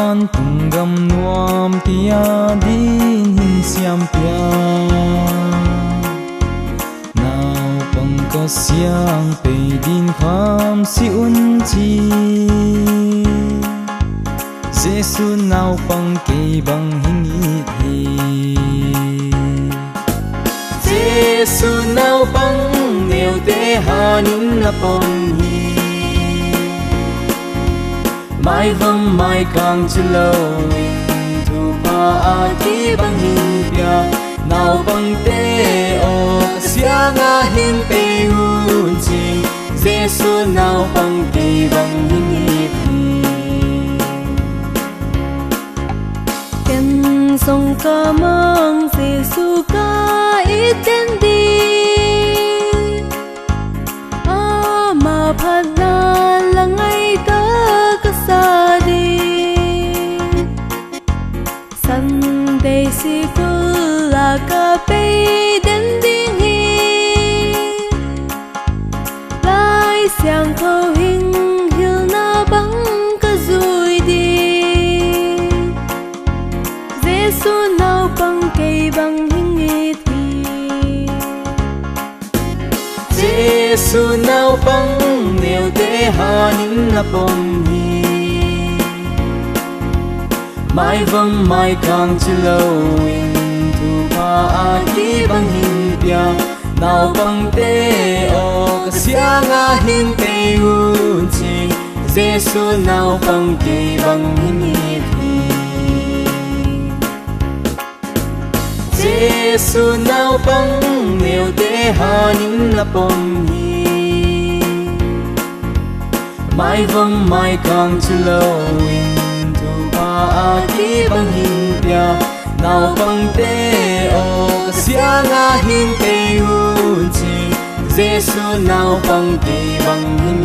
ban tung gam nuam tia din hin siam pia nào bằng có siang pe din kham si un chi Giêsu nào bằng cây bằng hình hi Giêsu nào bằng nêu te hanin na pom hi mai vâng mai càng chưa lâu thu pa a ki bằng hình pia nào bằng te o sia nga hin pe un chi Giêsu nào bằng cây bằng hình hi ken song ka mang Giêsu ka iten di a ma phat na langai ta ka sa di Sunday si full la ka pe den ding hi lai xiang khâu hình hil na bang ka zui di Giêsu nào bằng cây bằng hình nghề thi Giêsu nào bằng nêu te hanin na pom hi mai vâng mai càng chưa lâu thu pa a ki bằng hình pia nào bằng te o ka sia nga hin pe un chi Giêsu nào bằng cây bằng hình thi Giêsu nào bằng nêu te hanin na pom hi mai vâng mai càng chưa lâu thu pa a ki bằng hình pia nào bằng te o ka sia nga hin pe un chi Giêsu nào bằng cây bằng hình